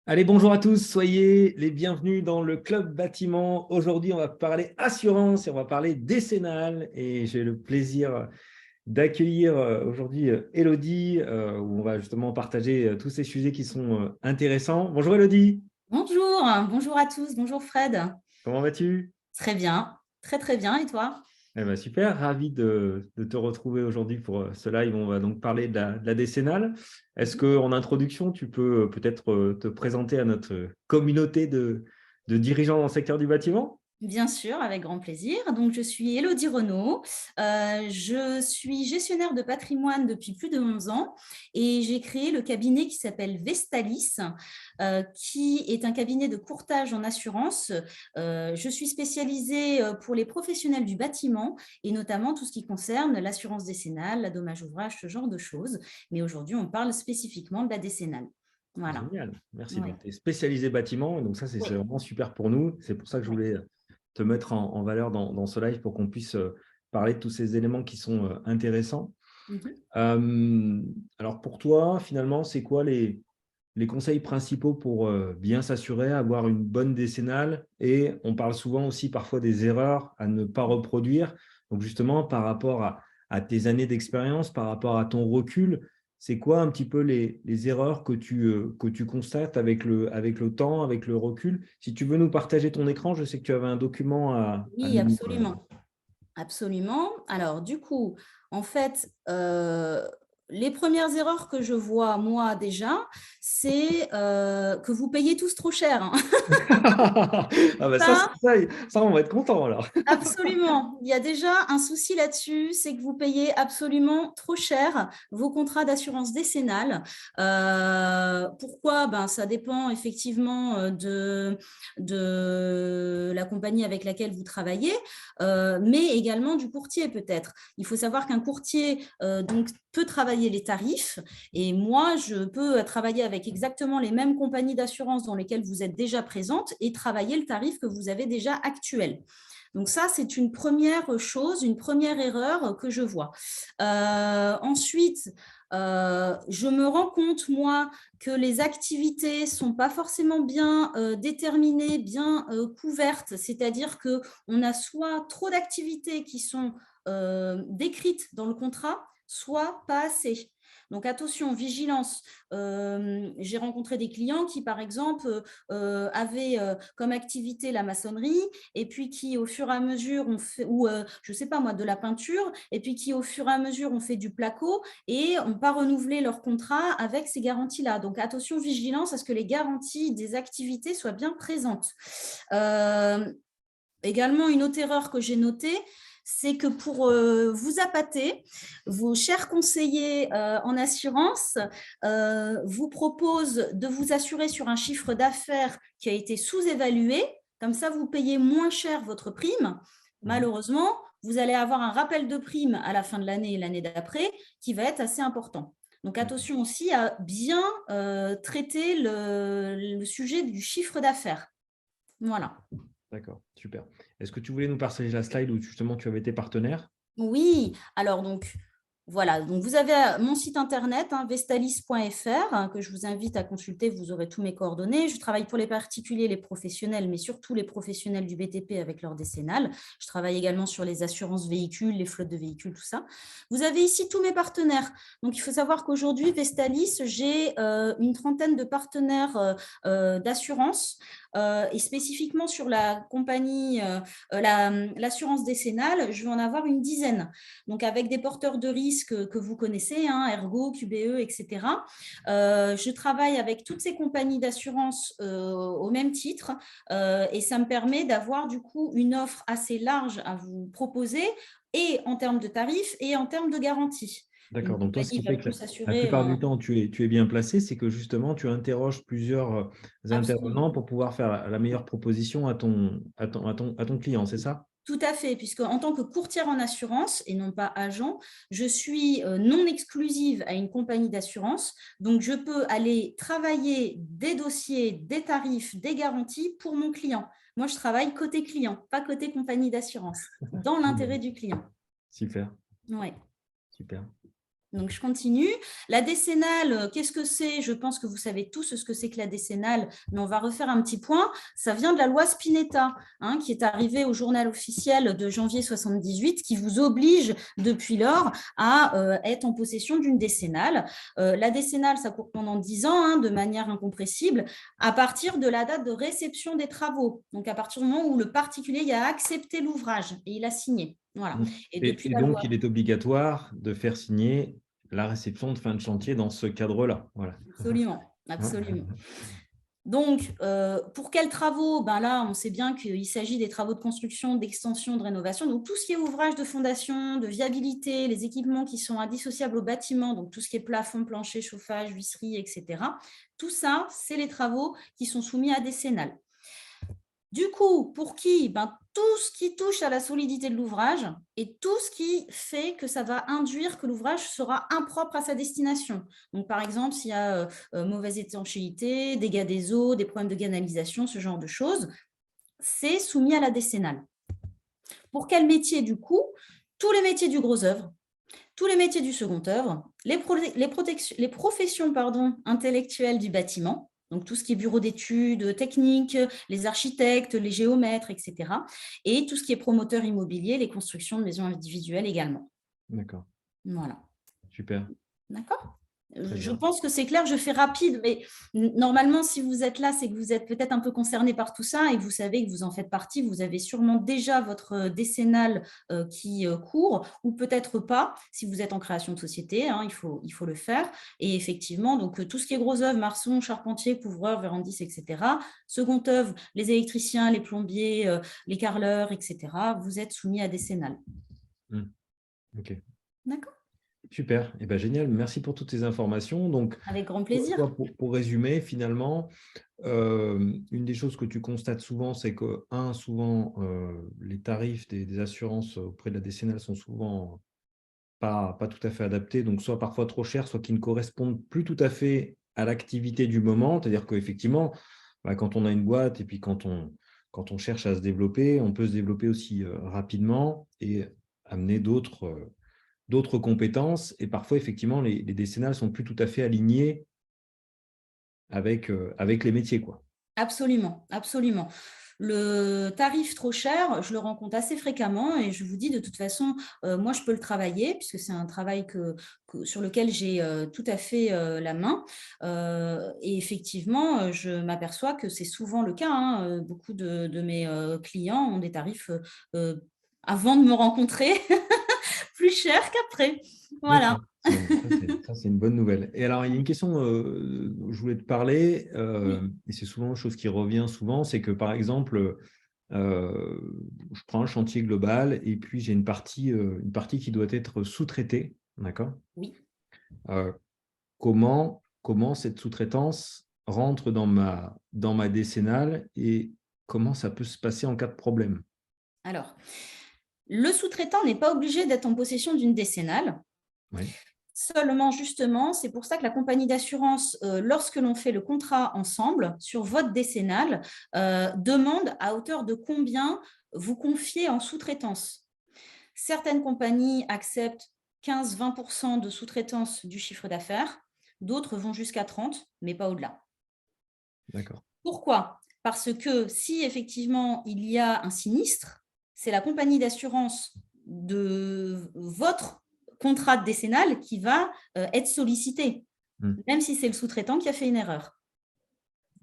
Allez, bonjour à tous, soyez les bienvenus dans le Club Bâtiment. Aujourd'hui, on va parler assurance et on va parler décennale. Et j'ai le plaisir d'accueillir aujourd'hui Elodie, où on va justement partager tous ces sujets qui sont intéressants. Bonjour Elodie, Bonjour, bonjour à tous, bonjour Fred. comment vas-tu? Très bien, très très bien. Et toi? Eh ben, super, ravi de te retrouver aujourd'hui pour ce live. On va donc parler de la décennale. Est-ce qu'en introduction, tu peux peut-être te présenter à notre communauté de dirigeants dans le secteur du bâtiment? Bien sûr, avec grand plaisir. Donc, je suis Élodie Renaud. Je suis gestionnaire de patrimoine depuis plus de 11 ans et j'ai créé le cabinet qui s'appelle Vestalis, qui est un cabinet de courtage en assurance. Je suis spécialisée pour les professionnels du bâtiment et notamment tout ce qui concerne l'assurance décennale, la dommage ouvrage, ce genre de choses. Mais aujourd'hui, on parle spécifiquement de la décennale. Voilà. Génial, merci. Ouais. Donc, tu es spécialisé bâtiment, et donc ça, c'est Oui. vraiment super pour nous. C'est pour ça que je Ouais. voulais te mettre en valeur dans ce live pour qu'on puisse parler de tous ces éléments qui sont intéressants. Mhm. Euh, alors, pour toi, finalement, c'est quoi les conseils principaux pour bien s'assurer, avoir une bonne décennale? Et on parle souvent aussi parfois des erreurs à ne pas reproduire. Donc, justement, par rapport à tes années d'expérience, par rapport à ton recul, c'est quoi un petit peu les erreurs que tu constates avec le temps, avec le recul? Si tu veux nous partager ton écran, je sais que tu avais un document à Oui, nous… absolument. Absolument. Alors, du coup, en fait, les premières erreurs que je vois, moi, déjà, c'est que vous payez tous trop cher, hein. Ah ben Ça, ça, on va être content alors. absolument. Il y a déjà un souci là-dessus, c'est que vous payez absolument trop cher vos contrats d'assurance décennale. Pourquoi? Ben, ça dépend effectivement de la compagnie avec laquelle vous travaillez, mais également du courtier peut-être. Il faut savoir qu'un courtier donc, peut travailler les tarifs et moi, je peux travailler avec exactement les mêmes compagnies d'assurance dans lesquelles vous êtes déjà présente et travailler le tarif que vous avez déjà actuel. Donc ça, c'est une première chose, une première erreur que je vois. Ensuite, je me rends compte, moi, que les activités ne sont pas forcément bien déterminées, bien couvertes, c'est-à-dire qu'on a soit trop d'activités qui sont décrites dans le contrat, soit pas assez. Donc attention, vigilance. J'ai rencontré des clients qui, par exemple, avaient comme activité la maçonnerie et puis qui, au fur et à mesure, ont fait, ou je ne sais pas moi, de la peinture, et puis qui, au fur et à mesure, ont fait du placo et n'ont pas renouvelé leur contrat avec ces garanties-là. Donc attention, vigilance à ce que les garanties des activités soient bien présentes. Également, une autre erreur que j'ai notée, c'est que pour vous appâter, vos chers conseillers en assurance vous proposent de vous assurer sur un chiffre d'affaires qui a été sous-évalué. Comme ça, vous payez moins cher votre prime. Mhm. Malheureusement, vous allez avoir un rappel de prime à la fin de l'année et l'année d'après qui va être assez important. Donc attention aussi à bien traiter le sujet du chiffre d'affaires. Voilà. D'accord, super. Est-ce que tu voulais nous partager la slide où justement tu avais été partenaire? Oui, alors donc voilà, donc vous avez mon site internet, hein, vestalis.fr, hein, que je vous invite à consulter, vous aurez tous mes coordonnées. Je travaille pour les particuliers, les professionnels, mais surtout les professionnels du BTP avec leur décennale. Je travaille également sur les assurances véhicules, les flottes de véhicules, tout ça. Vous avez ici tous mes partenaires. Donc il faut savoir qu'aujourd'hui, Vestalis, j'ai une trentaine de partenaires d'assurance et spécifiquement sur la compagnie, l'assurance décennale, je vais en avoir une dizaine. Donc, avec des porteurs de risques que vous connaissez, hein, Ergo, QBE, etc. Je travaille avec toutes ces compagnies d'assurance au même titre et ça me permet d'avoir du coup une offre assez large à vous proposer et en termes de tarifs et en termes de garantie. Une D'accord. Donc, toi, ce compagnie qui va fait que plus la s'assurer plupart du temps, tu es bien placé, c'est que justement, tu interroges plusieurs intervenants absolument. pour pouvoir faire la meilleure proposition à ton client, c'est ça? Tout à fait, puisque en tant que courtière en assurance et non pas agent, je suis non exclusive à une compagnie d'assurance. Donc, je peux aller travailler des dossiers, des tarifs, des garanties pour mon client. Moi, je travaille côté client, pas côté compagnie d'assurance, dans l'intérêt Génial. du client. Super, Ouais. super. Donc, je continue. La décennale, qu'est-ce que c'est? Je pense que vous savez tous ce que c'est que la décennale, mais on va refaire un petit point. Ça vient de la loi Spinetta, qui est arrivée au journal officiel de janvier 78, qui vous oblige depuis lors à être en possession d'une décennale. La décennale, ça court pendant 10 ans, de manière incompressible, à partir de la date de réception des travaux. Donc, à partir du moment où le particulier a accepté l'ouvrage et il a signé. Voilà. Et depuis Et la donc, loi. il est obligatoire de faire signer la réception de fin de chantier dans ce cadre-là. Voilà. Absolument, absolument. Donc, pour quels travaux? Là, on sait bien qu'il s'agit des travaux de construction, d'extension, de rénovation. Donc, tout ce qui est ouvrage de fondation, de viabilité, les équipements qui sont indissociables au bâtiment, donc tout ce qui est plafond, plancher, chauffage, huisserie, etc. Tout ça, c'est les travaux qui sont soumis à décennale. Du coup, pour qui? Tout ce qui touche à la solidité de l'ouvrage et tout ce qui fait que ça va induire que l'ouvrage sera impropre à sa destination. Donc, par exemple, s'il y a mauvaise étanchéité, dégâts des eaux, des problèmes de canalisation, ce genre de choses, c'est soumis à la décennale. Pour quel métier, du coup? Tous les métiers du gros œuvre, tous les métiers du second œuvre, les professions intellectuelles du bâtiment, donc tout ce qui est bureau d'études, techniques, les architectes, les géomètres, etc. Et tout ce qui est promoteur immobilier, les constructions de maisons individuelles également. D'accord. Voilà. Super. D'accord. Très Je bien. pense que c'est clair, je fais rapide, mais normalement, si vous êtes là, c'est que vous êtes peut-être un peu concerné par tout ça et que vous savez que vous en faites partie. Vous avez sûrement déjà votre décennale qui court, ou peut-être pas, si vous êtes en création de société, il faut le faire. Et effectivement, donc tout ce qui est gros œuvre, maçon, charpentier, couvreur, vérandiste, etc. Second œuvre, les électriciens, les plombiers, les carreleurs, etc. Vous êtes soumis à décennale. OK. D'accord. Super. Eh ben, génial. Merci pour toutes ces informations. Donc, Avec grand plaisir. toi, pour résumer, finalement, une des choses que tu constates souvent, c'est que, souvent, les tarifs des assurances auprès de la décennale sont souvent pas tout à fait adaptés, donc soit parfois trop chers, soit qui ne correspondent plus tout à fait à l'activité du moment. C'est-à-dire qu'effectivement, quand on a une boîte et puis quand on cherche à se développer, on peut se développer aussi rapidement et amener d'autres compétences. Et parfois, effectivement, les décennales sont plus tout à fait alignées avec les métiers, quoi. Absolument, absolument. Le tarif trop cher, je le rencontre assez fréquemment et je vous dis de toute façon, moi je peux le travailler puisque c'est un travail sur lequel j'ai tout à fait la main. Et effectivement, je m'aperçois que c'est souvent le cas. Beaucoup de mes clients ont des tarifs avant de me rencontrer plus chers qu'après. Voilà. D'accord. Bon, ça, c'est une bonne nouvelle. Et alors, il y a une question dont je voulais te parler, Oui. et c'est souvent une chose qui revient souvent, c'est que, par exemple, je prends un chantier global et puis j'ai une partie qui doit être sous-traitée, d'accord? Oui. Euh, comment cette sous-traitance rentre dans ma décennale et comment ça peut se passer en cas de problème? Alors, le sous-traitant n'est pas obligé d'être en possession d'une décennale. Oui, Seulement, justement, c'est pour ça que la compagnie d'assurance, lorsque l'on fait le contrat ensemble sur votre décennale, demande à hauteur de combien vous confiez en sous-traitance. Certaines compagnies acceptent 15-20% de sous-traitance du chiffre d'affaires, d'autres vont jusqu'à 30%, mais pas au-delà. d'accord. Pourquoi? Parce que si effectivement il y a un sinistre, c'est la compagnie d'assurance de votre contrat décennal qui va être sollicité, Hmm, même si c'est le sous-traitant qui a fait une erreur.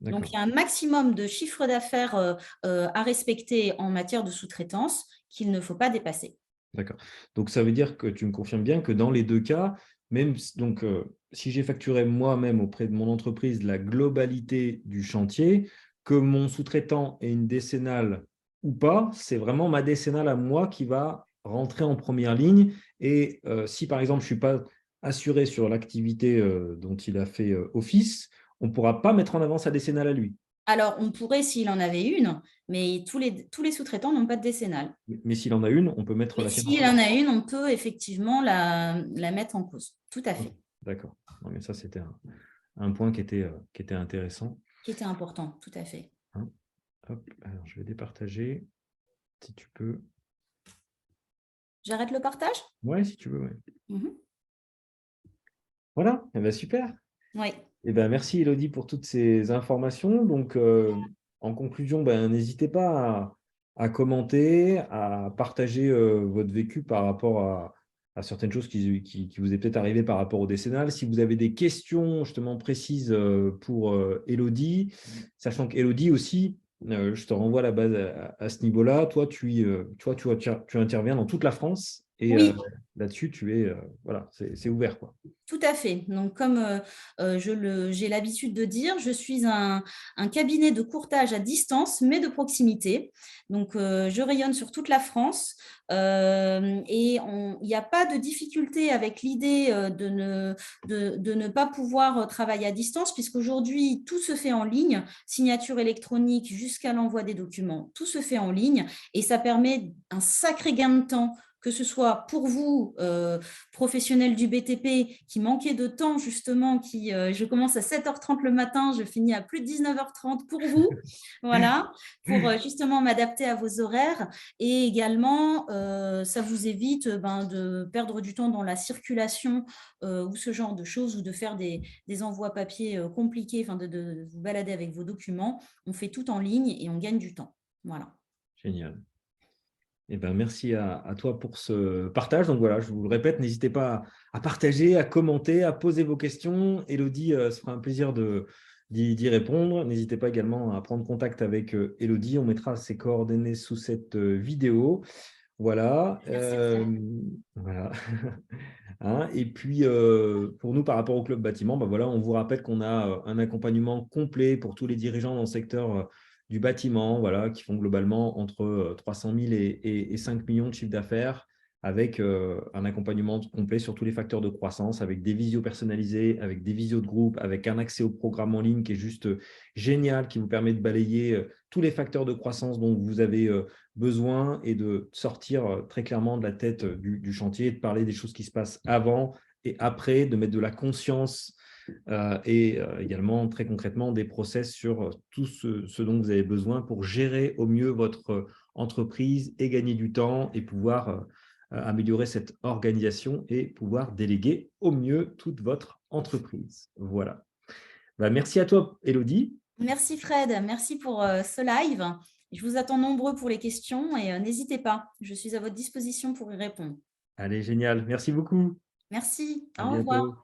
Donc, d'accord. il y a un maximum de chiffre d'affaires à respecter en matière de sous-traitance qu'il ne faut pas dépasser. D'accord. Donc, ça veut dire que tu me confirmes bien que dans les deux cas, même donc, si j'ai facturé moi-même auprès de mon entreprise la globalité du chantier, que mon sous-traitant ait une décennale ou pas, c'est vraiment ma décennale à moi qui va rentrer en première ligne. Et si par exemple, je ne suis pas assuré sur l'activité dont il a fait office, on ne pourra pas mettre en avant sa décennale à lui. Alors, on pourrait s'il en avait une, mais tous les sous-traitants n'ont pas de décennale. Mais s'il en a une, on peut mettre Mais la sienne en s'il cause. en a une, on peut effectivement la mettre en cause. Tout à Ok, fait. d'accord. Non, mais ça, c'était un point qui était intéressant. Qui était important, tout à fait. Hein. Hop, alors je vais départager, si tu peux. J'arrête le partage? Ouais, si tu veux, ouais. Mhm. Voilà, eh ben, super. Oui. Eh ben, merci Elodie pour toutes ces informations. Donc, en conclusion, ben, n'hésitez pas à commenter, à partager votre vécu par rapport à certaines choses qui vous est peut-être arrivé par rapport au décennal. Si vous avez des questions justement précises pour Elodie, sachant qu'Elodie aussi, je te renvoie à la base à ce niveau-là. Toi, tu interviens dans toute la France et Oui. là-dessus, voilà, c'est ouvert, quoi. Tout à fait. Donc, comme j'ai l'habitude de dire, je suis un cabinet de courtage à distance, mais de proximité. Donc, je rayonne sur toute la France et il n'y a pas de difficulté avec l'idée de ne pas pouvoir travailler à distance, puisqu'aujourd'hui, tout se fait en ligne, signature électronique jusqu'à l'envoi des documents, tout se fait en ligne et ça permet un sacré gain de temps, que ce soit pour vous, professionnels du BTP, qui manquaient de temps justement, je commence à 7h30 le matin, je finis à plus de 19h30 pour vous, voilà, pour justement m'adapter à vos horaires. Et également, ça vous évite de perdre du temps dans la circulation ou ce genre de choses, ou de faire des envois papier compliqués, de vous balader avec vos documents. On fait tout en ligne et on gagne du temps. Voilà. Génial. Eh ben, merci à toi pour ce partage. Donc voilà, je vous le répète, n'hésitez pas à partager, à commenter, à poser vos questions. Elodie, ce sera un plaisir d'y répondre. N'hésitez pas également à prendre contact avec Elodie. On mettra ses coordonnées sous cette vidéo. Voilà. Merci Fred. Voilà. Hein, et puis, pour nous, par rapport au club bâtiment, ben voilà, on vous rappelle qu'on a un accompagnement complet pour tous les dirigeants dans le secteur du bâtiment, voilà, qui font globalement entre 300 000 et 5 millions de chiffre d'affaires, avec un accompagnement complet sur tous les facteurs de croissance, avec des visios personnalisés, avec des visios de groupe, avec un accès au programme en ligne qui est juste génial, qui vous permet de balayer tous les facteurs de croissance dont vous avez besoin et de sortir très clairement de la tête du chantier, de parler des choses qui se passent avant et après, de mettre de la conscience et également très concrètement des process sur tout ce dont vous avez besoin pour gérer au mieux votre entreprise et gagner du temps et pouvoir améliorer cette organisation et pouvoir déléguer au mieux toute votre entreprise. Voilà. Bah, merci à toi, Elodie. Merci Fred, merci pour ce live. Je vous attends nombreux pour les questions et n'hésitez pas, je suis à votre disposition pour y répondre. Allez, génial. Merci beaucoup. Merci, À au revoir. bientôt.